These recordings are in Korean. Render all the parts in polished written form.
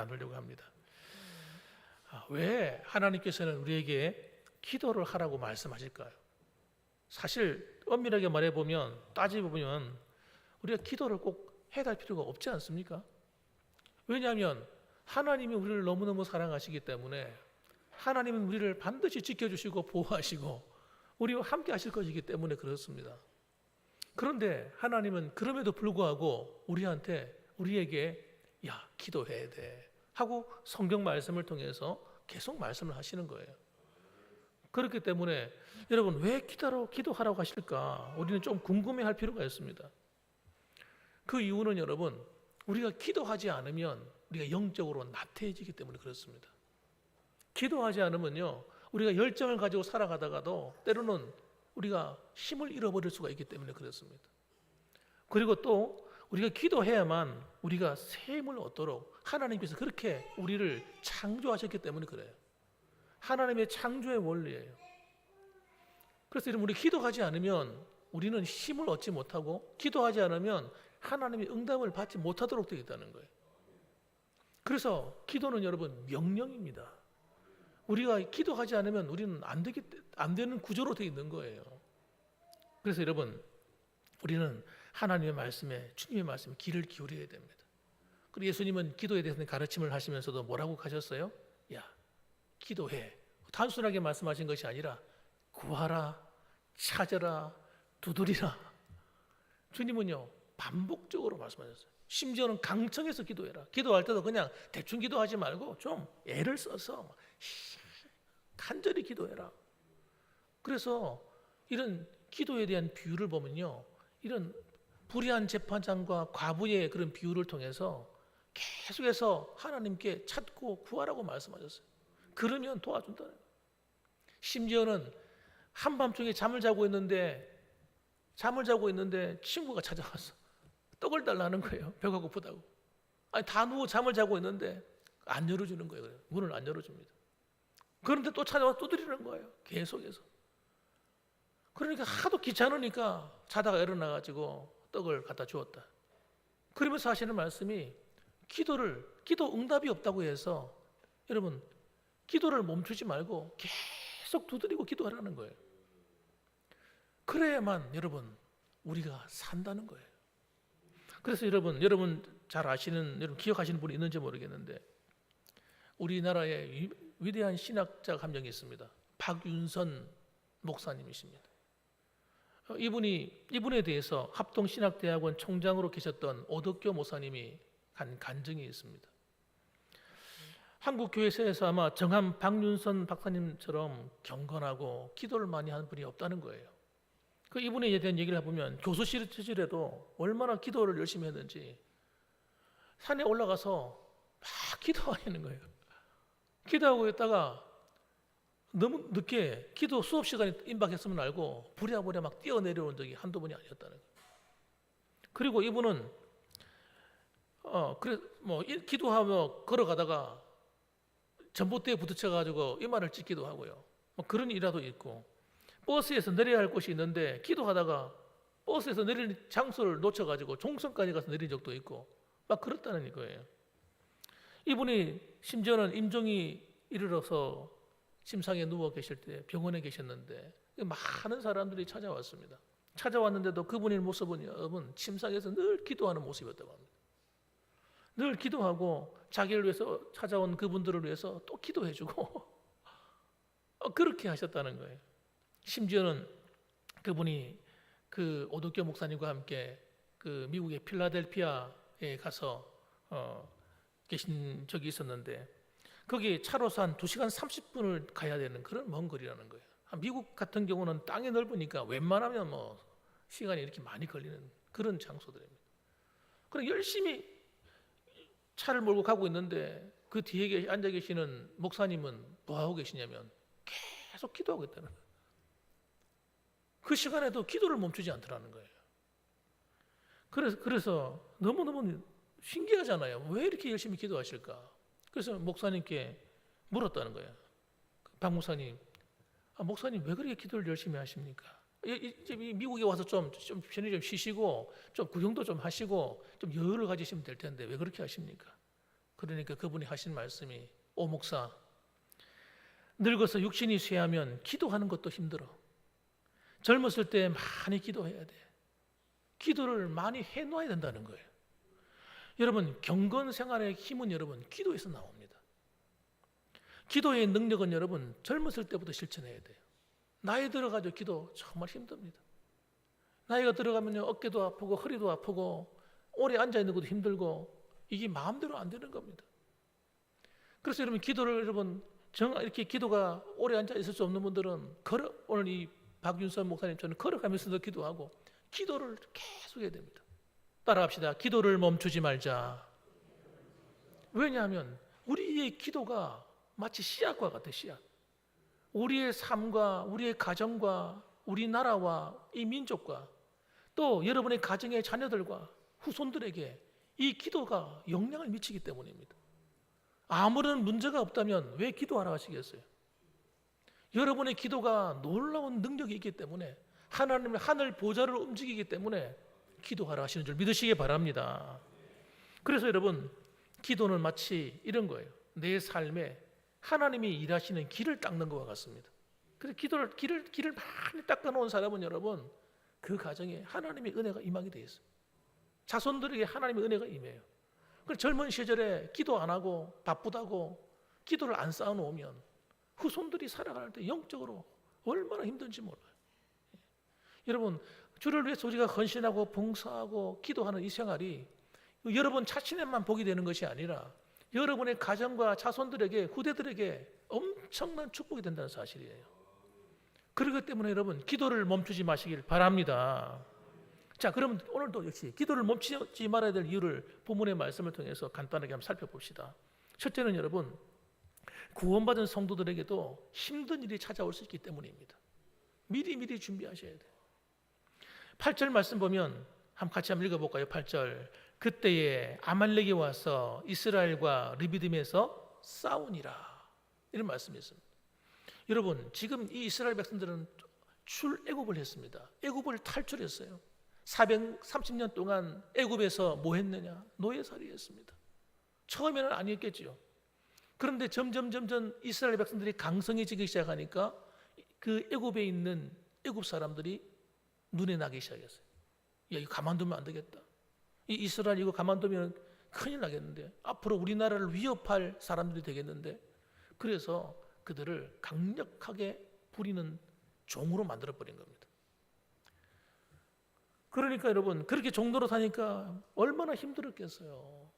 나누려고 합니다. 왜 하나님께서는 우리에게 기도를 하라고 말씀하실까요? 사실 엄밀하게 말해보면, 따지보면 우리가 기도를 꼭 해야 할 필요가 없지 않습니까? 왜냐하면 하나님이 우리를 너무너무 사랑하시기 때문에 하나님은 우리를 반드시 지켜주시고 보호하시고 우리와 함께 하실 것이기 때문에 그렇습니다. 그런데 하나님은 그럼에도 불구하고 우리에게 야, 기도해야 돼 하고 성경 말씀을 통해서 계속 말씀을 하시는 거예요. 그렇기 때문에 여러분, 왜 기도하라고 하실까? 우리는 좀 궁금해할 필요가 있습니다. 그 이유는 여러분, 우리가 기도하지 않으면 우리가 영적으로 나태해지기 때문에 그렇습니다. 기도하지 않으면요, 우리가 열정을 가지고 살아가다가도 때로는 우리가 힘을 잃어버릴 수가 있기 때문에 그렇습니다. 그리고 또 우리가 기도해야만 우리가 새 힘을 얻도록 하나님께서 그렇게 우리를 창조하셨기 때문에 그래요. 하나님의 창조의 원리예요. 그래서 여러분, 우리 기도하지 않으면 우리는 힘을 얻지 못하고, 기도하지 않으면 하나님의 응답을 받지 못하도록 되어 있다는 거예요. 그래서 기도는 여러분 명령입니다. 우리가 기도하지 않으면 우리는 안 되는 구조로 되어 있는 거예요. 그래서 여러분, 우리는 하나님의 말씀에, 주님의 말씀에 귀를 기울여야 됩니다. 그리고 예수님은 기도에 대해서 가르침을 하시면서도 뭐라고 하셨어요? 야, 기도해. 단순하게 말씀하신 것이 아니라 구하라, 찾아라, 두드리라. 주님은요, 반복적으로 말씀하셨어요. 심지어는 강청해서 기도해라. 기도할 때도 그냥 대충 기도하지 말고 좀 애를 써서 간절히 기도해라. 그래서 이런 기도에 대한 비유를 보면요, 이런 불의한 재판장과 과부의 그런 비유를 통해서 계속해서 하나님께 찾고 구하라고 말씀하셨어요. 그러면 도와준다는 거예요. 심지어는 한밤중에 잠을 자고 있는데 친구가 찾아와서 떡을 달라는 거예요. 배가 고프다고. 아니, 다 누워 잠을 자고 있는데 안 열어주는 거예요. 문을 안 열어줍니다. 그런데 또 찾아와 두드리는 거예요. 계속해서. 그러니까 하도 귀찮으니까 자다가 일어나가지고 떡을 갖다 주었다. 그러면서 하시는 말씀이 기도 응답이 없다고 해서 여러분, 기도를 멈추지 말고 계속 두드리고 기도하라는 거예요. 그래야만 여러분, 우리가 산다는 거예요. 그래서 여러분 잘 아시는, 여러분 기억하시는 분이 있는지 모르겠는데, 우리나라에 위대한 신학자가 한 명이 있습니다. 박윤선 목사님이십니다. 이분에 대해서 합동신학대학원 총장으로 계셨던 오덕교 목사님이 한 간증이 있습니다. 한국 교회에서 아마 정한 박윤선 박사님처럼 경건하고 기도를 많이 하는 분이 없다는 거예요. 그 이분에 대한 얘기를 해보면 교수 시절에도 얼마나 기도를 열심히 했는지 산에 올라가서 막 기도하는 거예요. 기도하고 있다가 너무 늦게 기도 수업 시간이 임박했으면 알고 부랴부랴 막 뛰어내려온 적이 한두 번이 아니었다는 거예요. 그리고 이분은 기도하며 걸어가다가 전봇대에 부딪혀가지고 이마를 찢기도 하고요. 그런 일화도 있고, 버스에서 내려야 할 곳이 있는데 기도하다가 버스에서 내릴 장소를 놓쳐가지고 종성까지 가서 내린 적도 있고 막 그렇다는 거예요. 이분이 심지어는 임종이 이르러서 침상에 누워 계실 때 병원에 계셨는데 많은 사람들이 찾아왔습니다. 찾아왔는데도 그분의 모습은 여러분 침상에서 늘 기도하는 모습이었다고 합니다. 늘 기도하고 자기를 위해서 찾아온 그분들을 위해서 또 기도해주고 그렇게 하셨다는 거예요. 심지어는 그분이 그 오덕교 목사님과 함께 그 미국의 필라델피아에 가서 계신 적이 있었는데, 거기 차로서 한 2시간 30분을 가야 되는 그런 먼 거리라는 거예요. 미국 같은 경우는 땅이 넓으니까 웬만하면 시간이 이렇게 많이 걸리는 그런 장소들입니다. 그럼 열심히 차를 몰고 가고 있는데 그 뒤에 앉아 계시는 목사님은 뭐 하고 계시냐면 계속 기도하고 있다는 거예요. 그 시간에도 기도를 멈추지 않더라는 거예요. 그래서 너무너무 신기하잖아요. 왜 이렇게 열심히 기도하실까? 그래서 목사님께 물었다는 거예요. 박 목사님, 목사님 왜 그렇게 기도를 열심히 하십니까? 미국에 와서 좀 편히 좀 쉬시고 좀 구경도 좀 하시고 좀 여유를 가지시면 될 텐데 왜 그렇게 하십니까? 그러니까 그분이 하신 말씀이, 오 목사, 늙어서 육신이 쇠하면 기도하는 것도 힘들어. 젊었을 때 많이 기도해야 돼. 기도를 많이 해놔야 된다는 거예요. 여러분, 경건 생활의 힘은 여러분 기도에서 나옵니다. 기도의 능력은 여러분 젊었을 때부터 실천해야 돼요. 나이 들어가지고 기도 정말 힘듭니다. 나이가 들어가면 어깨도 아프고 허리도 아프고 오래 앉아있는 것도 힘들고 이게 마음대로 안 되는 겁니다. 그래서 여러분 기도를 여러분 이렇게 기도가 오래 앉아 있을 수 없는 분들은 오늘 이 박윤선 목사님처럼 걸어가면서도 기도하고 기도를 계속 해야 됩니다. 따라합시다. 기도를 멈추지 말자. 왜냐하면 우리의 기도가 마치 씨앗과 같아요. 씨앗. 우리의 삶과 우리의 가정과 우리나라와 이 민족과 또 여러분의 가정의 자녀들과 후손들에게 이 기도가 영향을 미치기 때문입니다. 아무런 문제가 없다면 왜 기도하라 하시겠어요? 여러분의 기도가 놀라운 능력이 있기 때문에 하나님의 하늘 보좌를 움직이기 때문에 기도하라 하시는 줄 믿으시기 바랍니다. 그래서 여러분 기도는 마치 이런 거예요. 내 삶에 하나님이 일하시는 길을 닦는 것과 같습니다. 그래서 길을 많이 닦아놓은 사람은 여러분 그 가정에 하나님의 은혜가 임하게 되어 있어요. 자손들에게 하나님의 은혜가 임해요. 젊은 시절에 기도 안 하고 바쁘다고 기도를 안 쌓아놓으면 후손들이 살아갈 때 영적으로 얼마나 힘든지 몰라요. 여러분 주를 위해서 우리가 헌신하고 봉사하고 기도하는 이 생활이 여러분 자신에만 복이 되는 것이 아니라 여러분의 가정과 자손들에게 후대들에게 엄청난 축복이 된다는 사실이에요. 그렇기 때문에 여러분 기도를 멈추지 마시길 바랍니다. 자, 그러면 오늘도 역시 기도를 멈추지 말아야 될 이유를 본문의 말씀을 통해서 간단하게 한번 살펴봅시다. 첫째는 여러분 구원받은 성도들에게도 힘든 일이 찾아올 수 있기 때문입니다. 미리 준비하셔야 돼요. 8절 말씀 보면 같이 한번 읽어볼까요? 8절 그때에 아말렉이 와서 이스라엘과 르비딤에서 싸우니라 이런 말씀이 있습니다. 여러분 지금 이 이스라엘 백성들은 출애굽을 했습니다. 애굽을 탈출했어요. 430년 동안 애굽에서 뭐 했느냐? 노예살이 했습니다. 처음에는 아니었겠지요. 그런데 점점 이스라엘 백성들이 강성해지기 시작하니까 그 애굽에 있는 애굽 사람들이 눈에 나기 시작했어요. 야, 이거 가만두면 안 되겠다. 이 이스라엘 이거 가만두면 큰일 나겠는데 앞으로 우리나라를 위협할 사람들이 되겠는데 그래서 그들을 강력하게 부리는 종으로 만들어버린 겁니다. 그러니까 여러분 그렇게 종로로 사니까 얼마나 힘들었겠어요.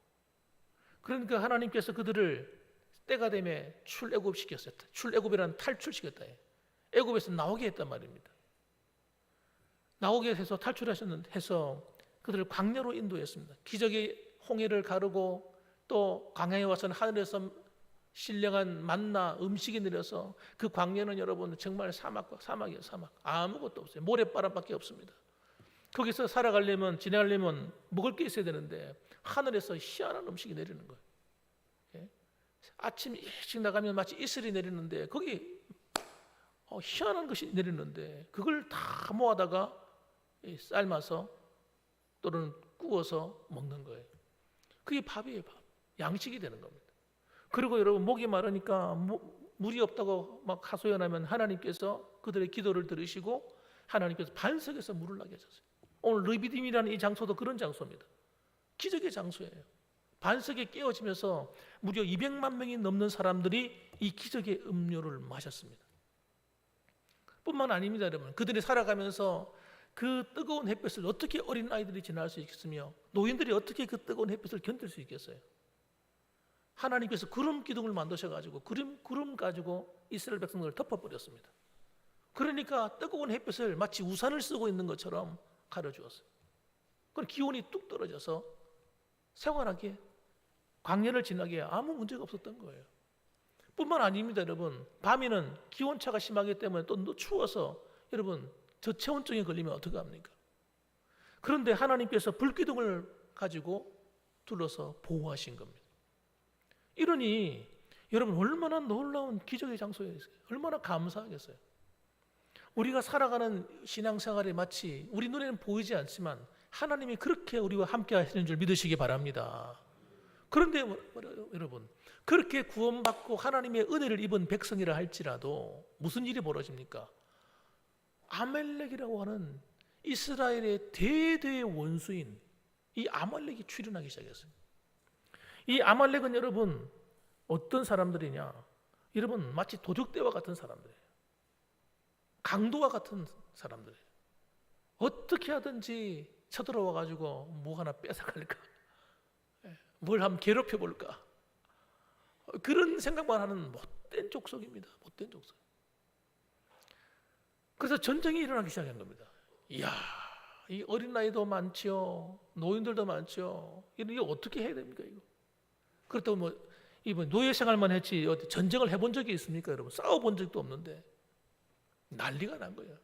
그러니까 하나님께서 그들을 때가 되면 출애굽시켰어요. 출애굽이라는 탈출시켰다. 애굽에서 나오게 했단 말입니다. 나오게 해서 탈출해서 그들을 광야로 인도했습니다. 기적의 홍해를 가르고 또 광야에 와서는 하늘에서 신령한 만나 음식이 내려서 그 광야는 여러분 정말 사막이에요. 사막. 아무것도 없어요. 모래바람밖에 없습니다. 거기서 지나가려면 먹을 게 있어야 되는데 하늘에서 희한한 음식이 내리는 거예요. 예? 아침 일찍 나가면 마치 이슬이 내리는데 거기 희한한 것이 내리는데 그걸 다 모아다가 삶아서 또는 구워서 먹는 거예요. 그게 밥이에요. 밥. 양식이 되는 겁니다. 그리고 여러분 목이 마르니까 물이 없다고 막 하소연하면 하나님께서 그들의 기도를 들으시고 하나님께서 반석에서 물을 나게 하셨어요. 오늘 르비딤이라는 이 장소도 그런 장소입니다. 기적의 장소예요. 반석에 깨어지면서 무려 200만 명이 넘는 사람들이 이 기적의 음료를 마셨습니다. 뿐만 아닙니다, 여러분. 그들이 살아가면서 그 뜨거운 햇볕을 어떻게 어린아이들이 지날 수 있겠으며 노인들이 어떻게 그 뜨거운 햇볕을 견딜 수 있겠어요? 하나님께서 구름 기둥을 만드셔가지고 구름 가지고 이스라엘 백성들을 덮어버렸습니다. 그러니까 뜨거운 햇볕을 마치 우산을 쓰고 있는 것처럼 가려주었어요. 그럼 기온이 뚝 떨어져서 생활하기에 광야를 지나기에 아무 문제가 없었던 거예요. 뿐만 아닙니다, 여러분. 밤에는 기온차가 심하기 때문에 또 추워서 여러분 저체온증에 걸리면 어떻게 합니까? 그런데 하나님께서 불기둥을 가지고 둘러서 보호하신 겁니다. 이러니 여러분 얼마나 놀라운 기적의 장소에 있어요. 얼마나 감사하겠어요. 우리가 살아가는 신앙생활이 마치 우리 눈에는 보이지 않지만 하나님이 그렇게 우리와 함께 하시는 줄 믿으시기 바랍니다. 그런데 여러분, 그렇게 구원받고 하나님의 은혜를 입은 백성이라 할지라도 무슨 일이 벌어집니까? 아말렉이라고 하는 이스라엘의 대대의 원수인 이 아말렉이 출현하기 시작했어요. 이 아말렉은 여러분 어떤 사람들이냐? 여러분 마치 도적대와 같은 사람들이에요. 강도와 같은 사람들이에요. 어떻게 하든지 쳐들어와 가지고 뭐 하나 뺏어갈까? 뭘 한번 괴롭혀 볼까? 그런 생각만 하는 못된 족속입니다. 못된 족속. 그래서 전쟁이 일어나기 시작한 겁니다. 이야, 이 어린 나이도 많지요, 노인들도 많지요. 이거 어떻게 해야 됩니까 이거? 그렇다고 뭐 이번 노예 생활만 했지 어디 전쟁을 해본 적이 있습니까, 여러분? 싸워본 적도 없는데 난리가 난 거예요.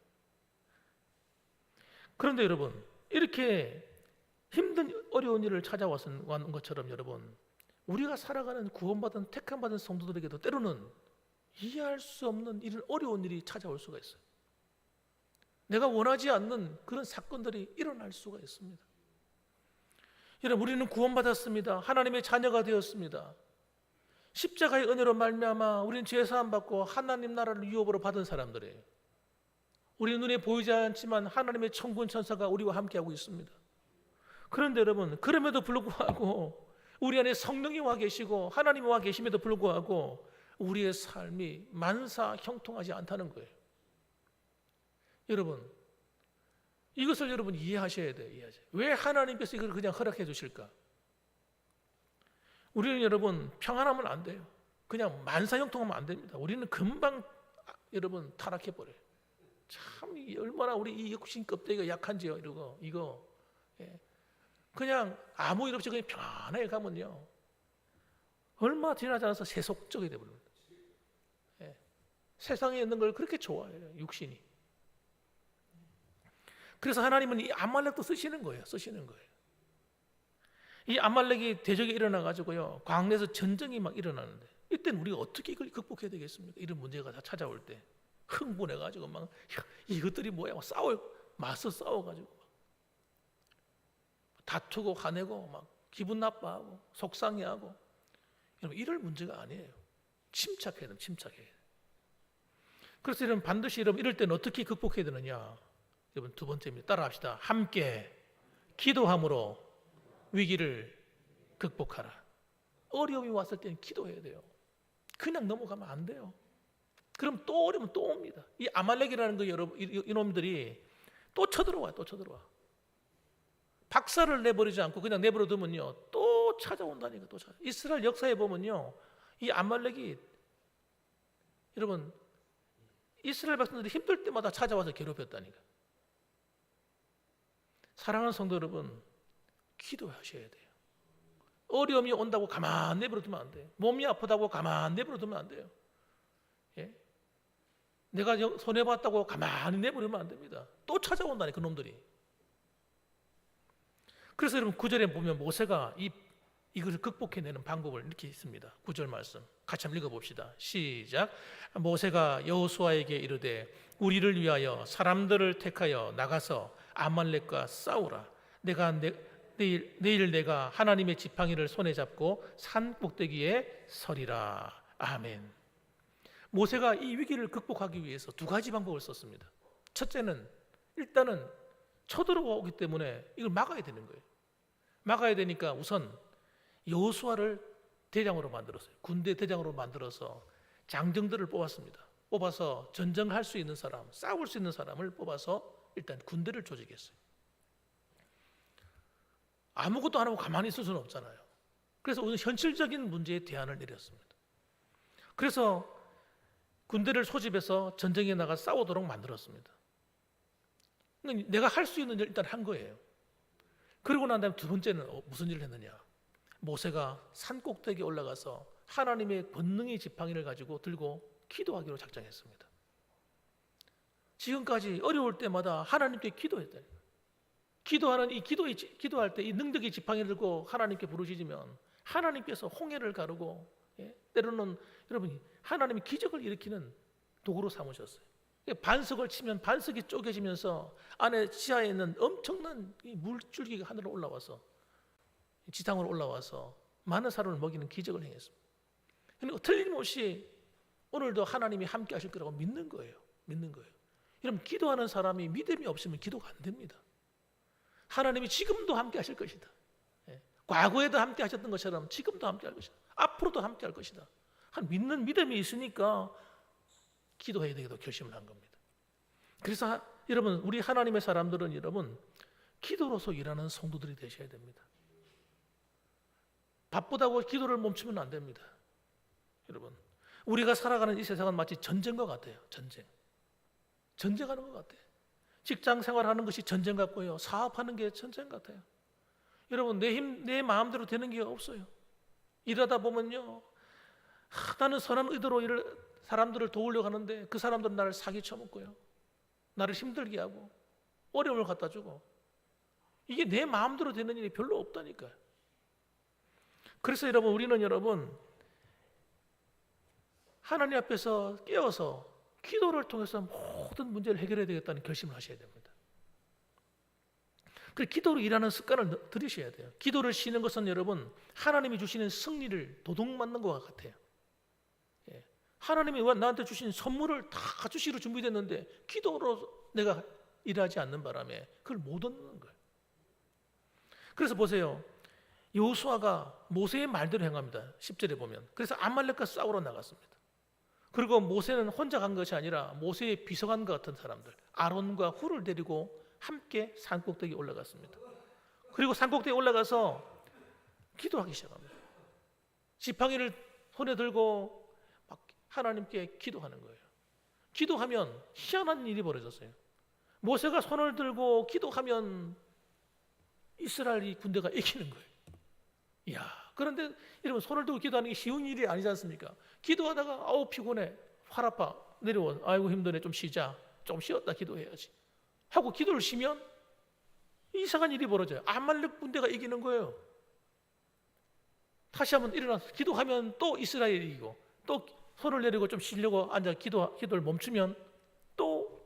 그런데 여러분 이렇게 힘든 어려운 일을 찾아왔는 것처럼 여러분 우리가 살아가는 구원받은 택함받은 성도들에게도 때로는 이해할 수 없는 이런 어려운 일이 찾아올 수가 있어요. 내가 원하지 않는 그런 사건들이 일어날 수가 있습니다. 여러분 우리는 구원받았습니다. 하나님의 자녀가 되었습니다. 십자가의 은혜로 말미암아 우리는 죄 사함 받고 하나님 나라를 유업으로 받은 사람들이에요. 우리 눈에 보이지 않지만 하나님의 천군 천사가 우리와 함께하고 있습니다. 그런데 여러분 그럼에도 불구하고 우리 안에 성령이 와 계시고 하나님이 와 계심에도 불구하고 우리의 삶이 만사 형통하지 않다는 거예요. 여러분 이것을 여러분 이해하셔야 돼요. 왜 하나님께서 이걸 그냥 허락해 주실까? 우리는 여러분 평안하면 안 돼요. 그냥 만사 형통하면 안 됩니다. 우리는 금방 여러분 타락해 버려요. 참 얼마나 우리 이 육신 껍데기가 약한지요. 이거 그냥 아무 일 없이 그냥 편안하게 가면요 얼마 지나지 않아서 세속적이 되버립니다. 세상에 있는 걸 그렇게 좋아해요, 육신이. 그래서 하나님은 이 아말렉도 쓰시는 거예요. 이 아말렉이 대적이 일어나 가지고요 광야에서 전쟁이 막 일어나는데 이때는 우리가 어떻게 이걸 극복해야 되겠습니까? 이런 문제가 다 찾아올 때 흥분해 가지고 막 이것들이 뭐야 막 맞서 싸워 가지고 다투고 화내고 막 기분 나빠하고 속상해하고 여러분 이럴 문제가 아니에요. 침착해야 돼요. 침착해. 그래서 여러분 반드시 여러분 이럴 때는 어떻게 극복해야 되느냐? 여러분 두 번째입니다. 따라합시다. 함께 기도함으로 위기를 극복하라. 어려움이 왔을 때는 기도해야 돼요. 그냥 넘어가면 안 돼요. 그럼 또 어려우면 또 옵니다. 이 아말렉이라는 거 여러분 이놈들이 또 쳐들어와요. 박살을 내버리지 않고 그냥 내버려 두면요 또 찾아온다니까. 또 찾아. 이스라엘 역사에 보면요 이 아말렉이 여러분 이스라엘 백성들이 힘들 때마다 찾아와서 괴롭혔다니까. 사랑하는 성도 여러분 기도하셔야 돼요. 어려움이 온다고 가만 내버려 두면 안 돼요. 몸이 아프다고 가만 내버려 두면 안 돼요. 내가 손해봤다고 가만히 내버리면 안 됩니다. 또 찾아온다니 그놈들이. 그래서 여러분 9절에 보면 모세가 이것을 극복해내는 방법을 이렇게 있습니다. 9절 말씀 같이 한번 읽어봅시다. 시작. 모세가 여호수아에게 이르되 우리를 위하여 사람들을 택하여 나가서 아말렉과 싸우라. 내일 내가 하나님의 지팡이를 손에 잡고 산 꼭대기에 서리라. 아멘. 모세가 이 위기를 극복하기 위해서 두 가지 방법을 썼습니다. 첫째는 일단은 쳐들어오기 때문에 이걸 막아야 되는 거예요. 막아야 되니까 우선 여호수아를 대장으로 만들었어요. 군대 대장으로 만들어서 장정들을 뽑았습니다. 뽑아서 전쟁할 수 있는 사람, 싸울 수 있는 사람을 뽑아서 일단 군대를 조직했어요. 아무것도 안 하고 가만히 있을 수는 없잖아요. 그래서 오늘 현실적인 문제에 대안을 내렸습니다. 그래서 군대를 소집해서 전쟁에 나가 싸우도록 만들었습니다. 내가 할 수 있는 일 일단 한 거예요. 그러고 난 다음에 두 번째는 무슨 일을 했느냐? 모세가 산 꼭대기에 올라가서 하나님의 권능의 지팡이를 가지고 들고 기도하기로 작정했습니다. 지금까지 어려울 때마다 하나님께 기도했다. 기도하는 기도할 때 이 능력의 지팡이를 들고 하나님께 부르짖으면 하나님께서 홍해를 가르고 때로는 여러분이 하나님이 기적을 일으키는 도구로 삼으셨어요. 반석을 치면 반석이 쪼개지면서 안에 지하에 있는 엄청난 물줄기가 하늘로 올라와서 지상으로 올라와서 많은 사람을 먹이는 기적을 행했습니다. 그러니까 틀림없이 오늘도 하나님이 함께 하실 거라고 믿는 거예요. 믿는 거예요. 여러분, 기도하는 사람이 믿음이 없으면 기도가 안 됩니다. 하나님이 지금도 함께 하실 것이다. 과거에도 함께 하셨던 것처럼 지금도 함께 할 것이다. 앞으로도 함께 할 것이다. 한 믿는 믿음이 있으니까 기도해야 되기도 결심을 한 겁니다. 그래서 여러분, 우리 하나님의 사람들은 여러분 기도로서 일하는 성도들이 되셔야 됩니다. 바쁘다고 기도를 멈추면 안 됩니다. 여러분, 우리가 살아가는 이 세상은 마치 전쟁과 같아요. 전쟁하는 것 같아요. 직장 생활하는 것이 전쟁 같고요. 사업하는 게 전쟁 같아요. 여러분, 내 마음대로 되는 게 없어요. 일하다 보면요, 나는 선한 의도로 사람들을 도우려고 하는데 그 사람들은 나를 사기쳐먹고요, 나를 힘들게 하고 어려움을 갖다 주고, 이게 내 마음대로 되는 일이 별로 없다니까요. 그래서 여러분, 우리는 여러분 하나님 앞에서 깨어서 기도를 통해서 모든 문제를 해결해야 되겠다는 결심을 하셔야 됩니다. 그 기도로 일하는 습관을 들이셔야 돼요. 기도를 쉬는 것은 여러분 하나님이 주시는 승리를 도둑맞는 것 같아요. 하나님이 나한테 주신 선물을 다 주시로 준비됐는데 기도로 내가 일하지 않는 바람에 그걸 못 얻는 거예요. 그래서 보세요, 여호수아가 모세의 말대로 행합니다. 10절에 보면. 그래서 아말렉과 싸우러 나갔습니다. 그리고 모세는 혼자 간 것이 아니라 모세의 비서관과 같은 사람들, 아론과 훌을 데리고 함께 산꼭대기에 올라갔습니다. 그리고 산꼭대기에 올라가서 기도하기 시작합니다. 지팡이를 손에 들고 막 하나님께 기도하는 거예요. 기도하면 희한한 일이 벌어졌어요. 모세가 손을 들고 기도하면 이스라엘이 군대가 이기는 거예요. 이야, 그런데 여러분, 손을 들고 기도하는 게 쉬운 일이 아니지 않습니까? 기도하다가 아우 피곤해, 팔 아파, 내려와, 아이고 힘드네, 좀 쉬자, 좀 쉬었다 기도해야지 하고 기도를 쉬면 이상한 일이 벌어져요. 아말렉 군대가 이기는 거예요. 다시 한번 일어나서 기도하면 또 이스라엘이 이기고, 또 손을 내리고 좀 쉬려고 앉아 기도를 멈추면 또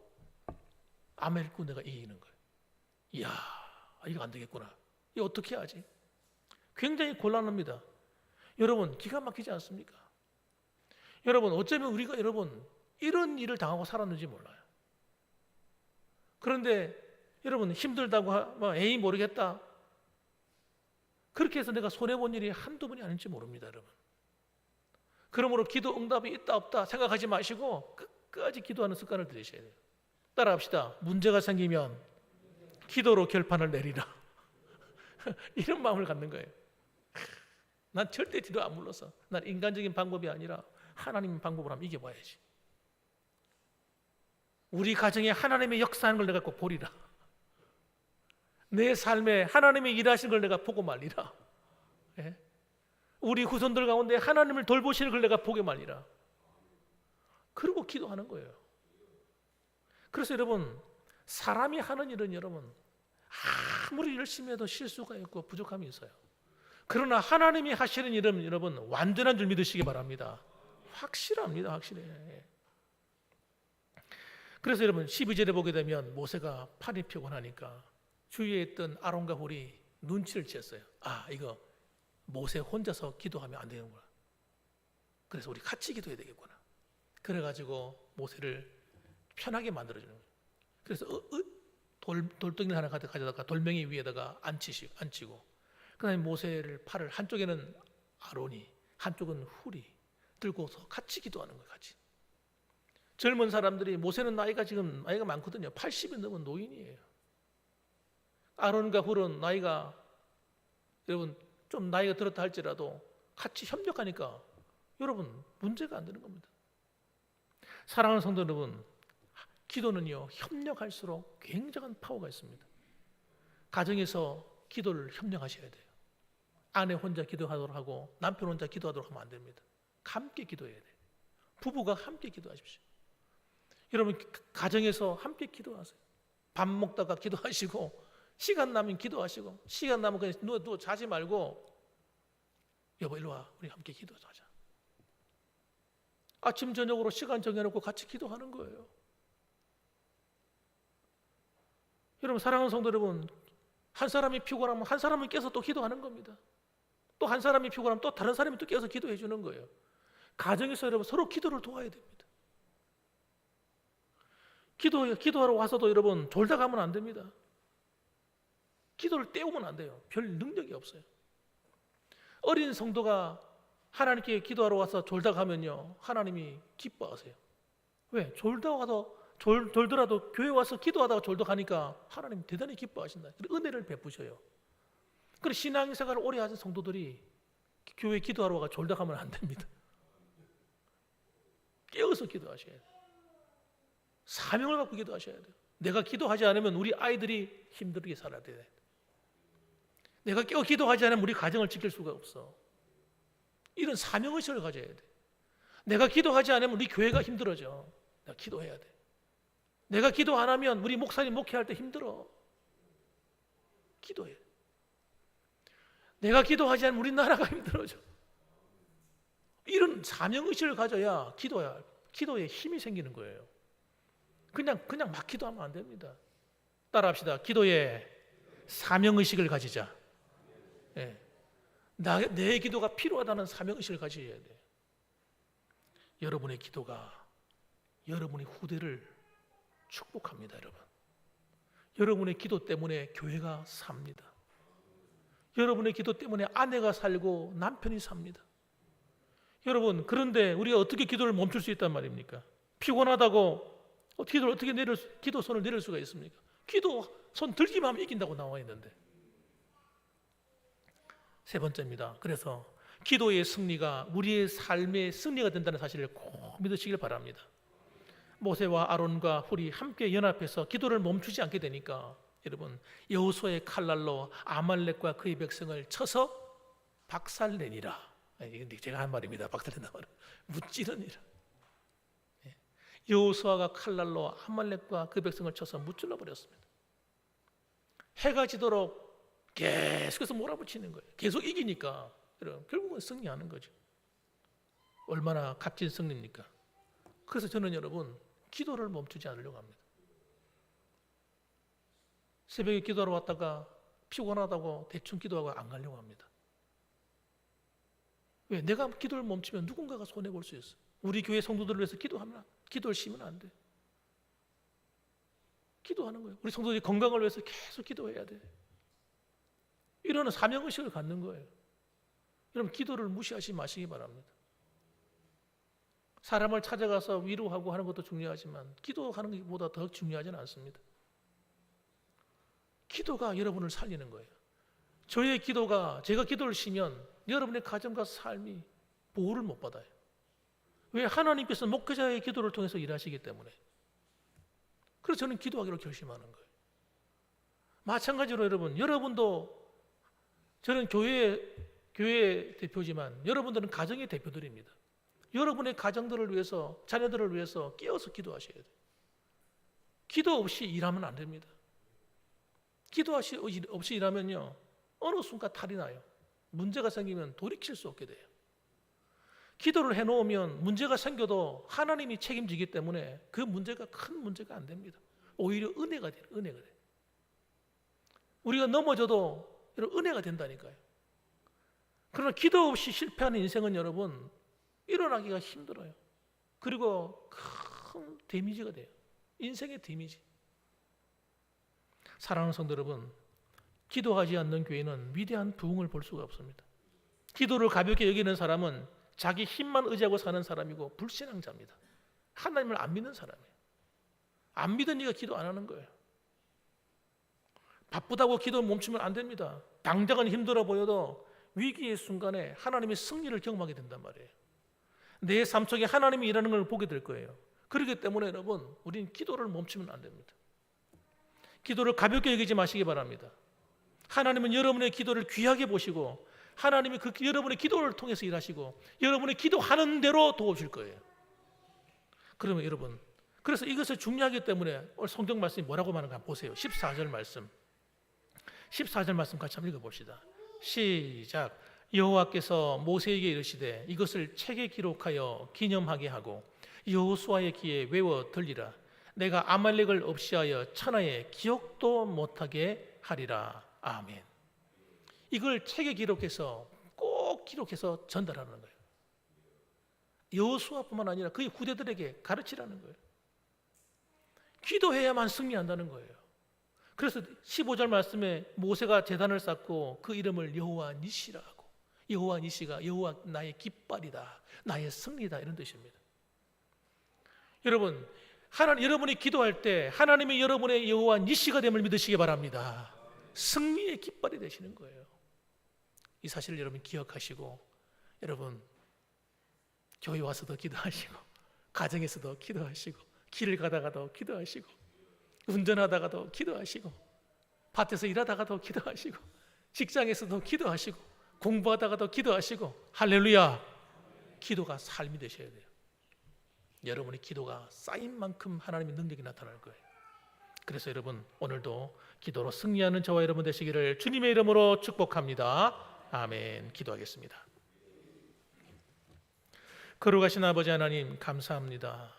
아말렉 군대가 이기는 거예요. 이야, 이거 안 되겠구나, 이거 어떻게 하지? 굉장히 곤란합니다. 여러분, 기가 막히지 않습니까? 여러분, 어쩌면 우리가 여러분 이런 일을 당하고 살았는지 몰라요. 그런데 여러분, 힘들다고 에이 모르겠다, 그렇게 해서 내가 손해본 일이 한두 번이 아닌지 모릅니다. 여러분, 그러므로 기도 응답이 있다 없다 생각하지 마시고 끝까지 기도하는 습관을 들이셔야 돼요. 따라합시다. 문제가 생기면 기도로 결판을 내리라. 이런 마음을 갖는 거예요. 난 절대 뒤로 안 물러서, 난 인간적인 방법이 아니라 하나님 방법으로 한번 이겨봐야지. 우리 가정에 하나님의 역사하는 걸 내가 꼭 보리라. 내 삶에 하나님의 일하시는 걸 내가 보고 말리라. 우리 후손들 가운데 하나님을 돌보시는 걸 내가 보게 말리라. 그러고 기도하는 거예요. 그래서 여러분, 사람이 하는 일은 여러분 아무리 열심히 해도 실수가 있고 부족함이 있어요. 그러나 하나님이 하시는 일은 여러분 완전한 줄 믿으시기 바랍니다. 확실합니다. 확실해. 그래서 여러분 12절에 보게 되면 모세가 팔이 피곤하니까 주위에 있던 아론과 훌이 눈치를 챘어요. 아, 이거 모세 혼자서 기도하면 안 되는구나. 그래서 우리 같이 기도해야 되겠구나. 그래가지고 모세를 편하게 만들어주는 거예요. 그래서 돌덩이를 하나 가져다가 돌멩이 위에다가 앉히고, 그 다음에 모세를 팔을 한쪽에는 아론이 한쪽은 훌이 들고서 같이 기도하는 거예요. 같이. 젊은 사람들이, 모세는 나이가 많거든요. 80이 넘은 노인이에요. 아론과 훌은 나이가 여러분 좀 나이가 들었다 할지라도 같이 협력하니까 여러분 문제가 안 되는 겁니다. 사랑하는 성도 여러분, 기도는요 협력할수록 굉장한 파워가 있습니다. 가정에서 기도를 협력하셔야 돼요. 아내 혼자 기도하도록 하고 남편 혼자 기도하도록 하면 안 됩니다. 함께 기도해야 돼요. 부부가 함께 기도하십시오. 여러분 가정에서 함께 기도하세요. 밥 먹다가 기도하시고, 시간 나면 기도하시고, 시간 나면 그냥 누워 자지 말고 여보 일로 와, 우리 함께 기도하자. 아침 저녁으로 시간 정해놓고 같이 기도하는 거예요. 여러분 사랑하는 성도 여러분, 한 사람이 피곤하면 한 사람은 깨서 또 기도하는 겁니다. 또 한 사람이 피곤하면 또 다른 사람이 또 깨어서 기도해 주는 거예요. 가정에서 여러분 서로 기도를 도와야 됩니다. 기도하러 와서도 여러분 졸다 가면 안 됩니다. 기도를 때우면 안 돼요. 별 능력이 없어요. 어린 성도가 하나님께 기도하러 와서 졸다 가면요, 하나님이 기뻐하세요. 왜? 졸더라도 교회 와서 기도하다가 졸다 가니까 하나님 대단히 기뻐하신다. 은혜를 베푸셔요. 그래서 신앙생활을 오래 하신 성도들이 교회 기도하러 와서 졸다 가면 안 됩니다. 깨어서 기도하셔야 돼요. 사명을 갖고 기도하셔야 돼요. 내가 기도하지 않으면 우리 아이들이 힘들게 살아야 돼요. 내가 깨어 기도하지 않으면 우리 가정을 지킬 수가 없어. 이런 사명의식을 가져야 돼. 내가 기도하지 않으면 우리 교회가 힘들어져. 내가 기도해야 돼. 내가 기도 안 하면 우리 목사님 목회할 때 힘들어. 기도해. 내가 기도하지 않으면 우리 나라가 힘들어져. 이런 사명의식을 가져야 기도에 힘이 생기는 거예요. 그냥 막 기도하면 안 됩니다. 따라합시다. 기도에 사명의식을 가지자. 네. 내 기도가 필요하다는 사명의식을 가져야 돼. 여러분의 기도가 여러분의 후대를 축복합니다. 여러분, 여러분의 기도 때문에 교회가 삽니다. 여러분의 기도 때문에 아내가 살고 남편이 삽니다. 여러분, 그런데 우리가 어떻게 기도를 멈출 수 있단 말입니까? 피곤하다고 기도를 어떻게 기도 손을 내릴 수가 있습니까? 기도 손 들기만 하면 이긴다고 나와 있는데. 세 번째입니다. 그래서 기도의 승리가 우리의 삶의 승리가 된다는 사실을 꼭 믿으시길 바랍니다. 모세와 아론과 훌이 함께 연합해서 기도를 멈추지 않게 되니까 여러분, 여호수아의 칼날로 아말렉과 그의 백성을 쳐서 박살내니라. 이게 제가 한 말입니다. 박살낸다 말은 무찌르니라. 여호수아가 칼날로 아말렉과 그 백성을 쳐서 무찔러 버렸습니다. 해가 지도록 계속해서 몰아붙이는 거예요. 계속 이기니까 여러분, 결국은 승리하는 거죠. 얼마나 값진 승리입니까? 그래서 저는 여러분, 기도를 멈추지 않으려고 합니다. 새벽에 기도하러 왔다가 피곤하다고 대충 기도하고 안 가려고 합니다. 왜? 내가 기도를 멈추면 누군가가 손해볼 수 있어요. 우리 교회 성도들을 위해서 기도를 쉬면 안 돼. 기도하는 거예요. 우리 성도들이 건강을 위해서 계속 기도해야 돼. 이런 사명의식을 갖는 거예요. 여러분, 기도를 무시하지 마시기 바랍니다. 사람을 찾아가서 위로하고 하는 것도 중요하지만 기도하는 것보다 더 중요하지는 않습니다. 기도가 여러분을 살리는 거예요. 제가 기도를 쉬면 여러분의 가정과 삶이 보호를 못 받아요. 왜? 하나님께서 목회자의 기도를 통해서 일하시기 때문에. 그래서 저는 기도하기로 결심하는 거예요. 마찬가지로 여러분도 저는 교회 대표지만 여러분들은 가정의 대표들입니다. 여러분의 가정들을 위해서, 자녀들을 위해서 깨어서 기도하셔야 돼요. 기도 없이 일하면 안 됩니다. 기도 없이 일하면요, 어느 순간 탈이 나요. 문제가 생기면 돌이킬 수 없게 돼요. 기도를 해놓으면 문제가 생겨도 하나님이 책임지기 때문에 그 문제가 큰 문제가 안 됩니다. 오히려 은혜가 돼요. 은혜가 돼요. 우리가 넘어져도 은혜가 된다니까요. 그러나 기도 없이 실패하는 인생은 여러분, 일어나기가 힘들어요. 그리고 큰 데미지가 돼요. 인생의 데미지. 사랑하는 성도 여러분, 기도하지 않는 교회는 위대한 부흥을 볼 수가 없습니다. 기도를 가볍게 여기는 사람은 자기 힘만 의지하고 사는 사람이고 불신앙자입니다. 하나님을 안 믿는 사람이에요. 안 믿으니까 기도 안 하는 거예요. 바쁘다고 기도 멈추면 안 됩니다. 당장은 힘들어 보여도 위기의 순간에 하나님의 승리를 경험하게 된단 말이에요. 내 삶 속에 하나님이 일하는 걸 보게 될 거예요. 그렇기 때문에 여러분, 우리는 기도를 멈추면 안 됩니다. 기도를 가볍게 여기지 마시기 바랍니다. 하나님은 여러분의 기도를 귀하게 보시고 하나님이 여러분의 기도를 통해서 일하시고 여러분의 기도하는 대로 도우실 거예요. 그러면 여러분, 그래서 이것을 중요하기 때문에 오늘 성경 말씀이 뭐라고 말하는가 보세요. 14절 말씀. 14절 말씀 같이 한번 읽어봅시다. 시작. 여호와께서 모세에게 이르시되 이것을 책에 기록하여 기념하게 하고 여호수아의 귀에 외워 들리라. 내가 아말렉을 없이하여 천하에 기억도 못하게 하리라. 아멘. 이걸 책에 기록해서 꼭 꼭 기록해서 전달하는 거예요. 여호수아뿐만 아니라 그의 후대들에게 가르치라는 거예요. 기도해야만 승리한다는 거예요. 그래서 15절 말씀에 모세가 제단을 쌓고 그 이름을 여호와 니시라 하고, 여호와 니시가 여호와 나의 깃발이다, 나의 승리다, 이런 뜻입니다. 여러분, 여러분이 기도할 때 하나님이 여러분의 여호와 니시가 됨을 믿으시기 바랍니다. 승리의 깃발이 되시는 거예요. 이 사실을 여러분 기억하시고, 여러분 교회 와서도 기도하시고, 가정에서도 기도하시고, 길을 가다가도 기도하시고, 운전하다가도 기도하시고, 밭에서 일하다가도 기도하시고, 직장에서도 기도하시고, 공부하다가도 기도하시고, 할렐루야! 기도가 삶이 되셔야 돼요. 여러분의 기도가 쌓인 만큼 하나님의 능력이 나타날 거예요. 그래서 여러분, 오늘도 기도로 승리하는 저와 여러분 되시기를 주님의 이름으로 축복합니다. 아멘. 기도하겠습니다. 거룩하신 아버지 하나님, 감사합니다.